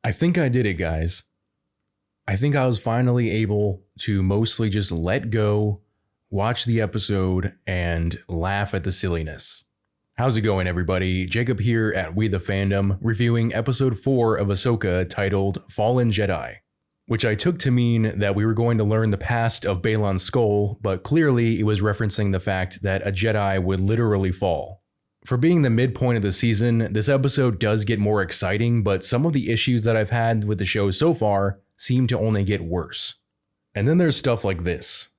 I think I did it, guys. I think I was finally able to mostly just let go, watch the episode, and laugh at the silliness. How's it going, everybody? Jacob here at We The Fandom, reviewing episode 4 of Ahsoka titled Fallen Jedi, which I took to mean that we were going to learn the past of Baylan's skull, but clearly it was referencing the fact that a Jedi would literally fall. For being the midpoint of the season, this episode does get more exciting, but some of the issues that I've had with the show so far seem to only get worse. And then there's stuff like this.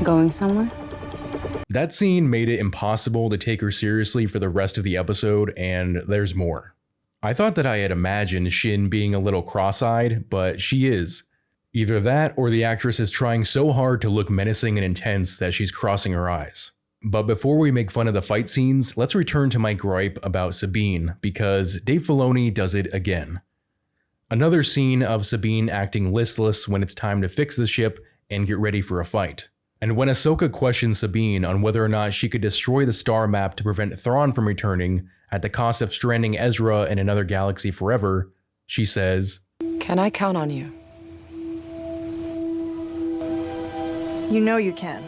Going somewhere? That scene made it impossible to take her seriously for the rest of the episode, and there's more. I thought that I had imagined Shin being a little cross-eyed, but she is. Either that or the actress is trying so hard to look menacing and intense that she's crossing her eyes. But before we make fun of the fight scenes, let's return to my gripe about Sabine, because Dave Filoni does it again. Another scene of Sabine acting listless when it's time to fix the ship and get ready for a fight. And when Ahsoka questions Sabine on whether or not she could destroy the star map to prevent Thrawn from returning at the cost of stranding Ezra in another galaxy forever, she says, "Can I count on you?" You know you can.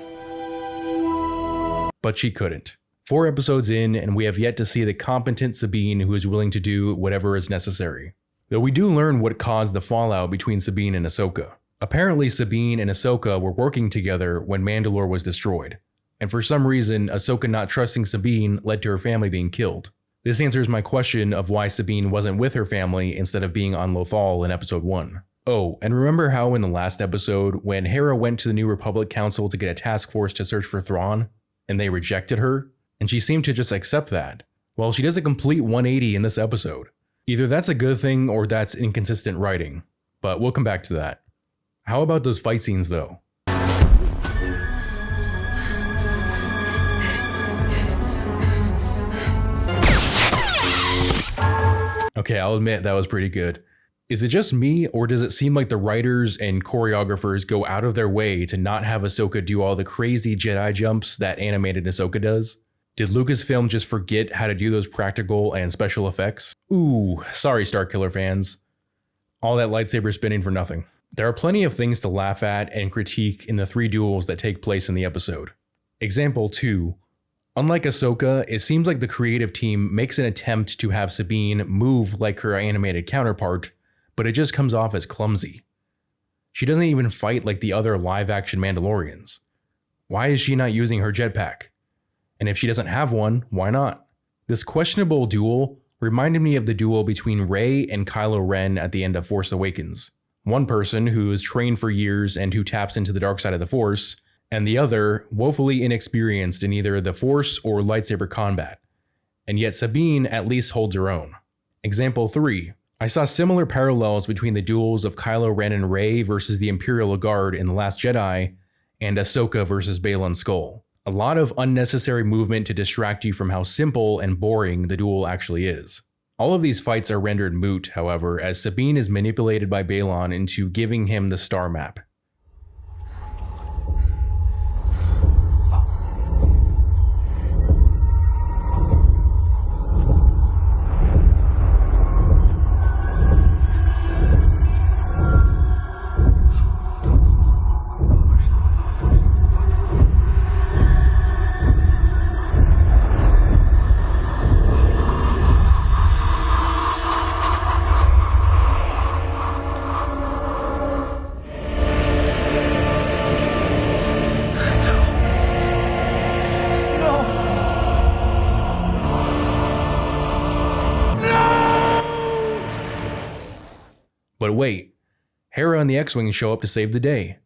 But she couldn't. 4 episodes in, and we have yet to see the competent Sabine who is willing to do whatever is necessary. Though we do learn what caused the fallout between Sabine and Ahsoka. Apparently Sabine and Ahsoka were working together when Mandalore was destroyed, and for some reason Ahsoka not trusting Sabine led to her family being killed. This answers my question of why Sabine wasn't with her family instead of being on Lothal in episode 1. Oh, and remember how in the last episode when Hera went to the New Republic Council to get a task force to search for Thrawn, and they rejected her, and she seemed to just accept that? Well, she does a complete 180 in this episode. Either that's a good thing or that's inconsistent writing, but we'll come back to that. How about those fight scenes, though? Okay, I'll admit that was pretty good. Is it just me, or does it seem like the writers and choreographers go out of their way to not have Ahsoka do all the crazy Jedi jumps that animated Ahsoka does? Did Lucasfilm just forget how to do those practical and special effects? Ooh, sorry Starkiller fans. All that lightsaber spinning for nothing. There are plenty of things to laugh at and critique in the 3 duels that take place in the episode. Example 2. Unlike Ahsoka, it seems like the creative team makes an attempt to have Sabine move like her animated counterpart, but it just comes off as clumsy. She doesn't even fight like the other live-action Mandalorians. Why is she not using her jetpack? And if she doesn't have one, why not? This questionable duel reminded me of the duel between Rey and Kylo Ren at the end of Force Awakens. One person who is trained for years and who taps into the dark side of the Force, and the other woefully inexperienced in either the Force or lightsaber combat. And yet Sabine at least holds her own. Example 3. I saw similar parallels between the duels of Kylo Ren and Rey versus the Imperial Guard in The Last Jedi and Ahsoka versus Baylan's skull. A lot of unnecessary movement to distract you from how simple and boring the duel actually is. All of these fights are rendered moot, however, as Sabine is manipulated by Baylan into giving him the star map. But wait, Hera and the X-Wing show up to save the day.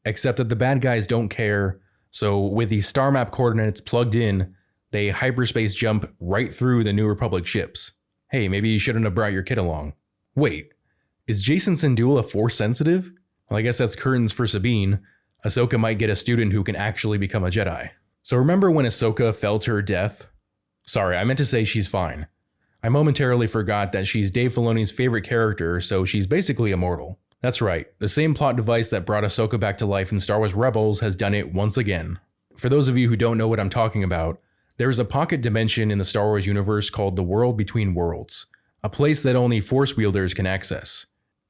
Except that the bad guys don't care, so with the star map coordinates plugged in, they hyperspace jump right through the New Republic ships. Hey, maybe you shouldn't have brought your kid along. Wait, is Jacen Syndulla Force sensitive? Well, I guess that's curtains for Sabine. Ahsoka might get a student who can actually become a Jedi. So remember when Ahsoka fell to her death? Sorry, I meant to say she's fine. I momentarily forgot that she's Dave Filoni's favorite character, so she's basically immortal. That's right, the same plot device that brought Ahsoka back to life in Star Wars Rebels has done it once again. For those of you who don't know what I'm talking about, there is a pocket dimension in the Star Wars universe called the World Between Worlds, a place that only Force wielders can access.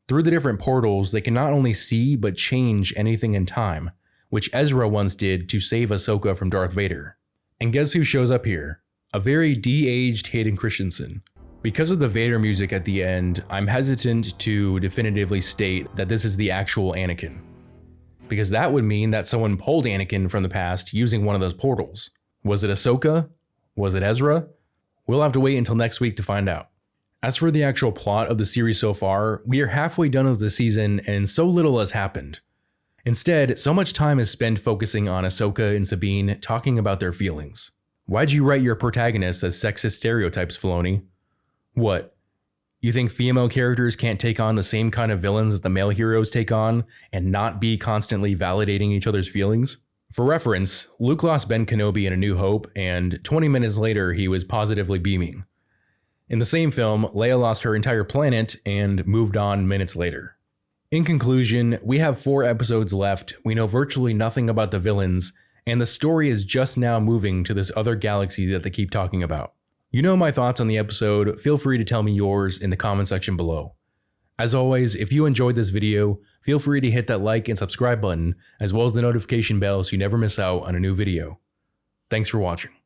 Through the different portals, they can not only see but change anything in time, which Ezra once did to save Ahsoka from Darth Vader. And guess who shows up here? A very de-aged Hayden Christensen. Because of the Vader music at the end, I'm hesitant to definitively state that this is the actual Anakin, because that would mean that someone pulled Anakin from the past using one of those portals. Was it Ahsoka? Was it Ezra? We'll have to wait until next week to find out. As for the actual plot of the series so far, we are halfway done with the season and so little has happened. Instead, so much time is spent focusing on Ahsoka and Sabine talking about their feelings. Why'd you write your protagonists as sexist stereotypes, Filoni? What? You think female characters can't take on the same kind of villains that the male heroes take on and not be constantly validating each other's feelings? For reference, Luke lost Ben Kenobi in A New Hope, and 20 minutes later he was positively beaming. In the same film, Leia lost her entire planet and moved on minutes later. In conclusion, we have 4 episodes left, we know virtually nothing about the villains, and the story is just now moving to this other galaxy that they keep talking about. You know my thoughts on the episode, feel free to tell me yours in the comment section below. As always, if you enjoyed this video, feel free to hit that like and subscribe button, as well as the notification bell so you never miss out on a new video. Thanks for watching.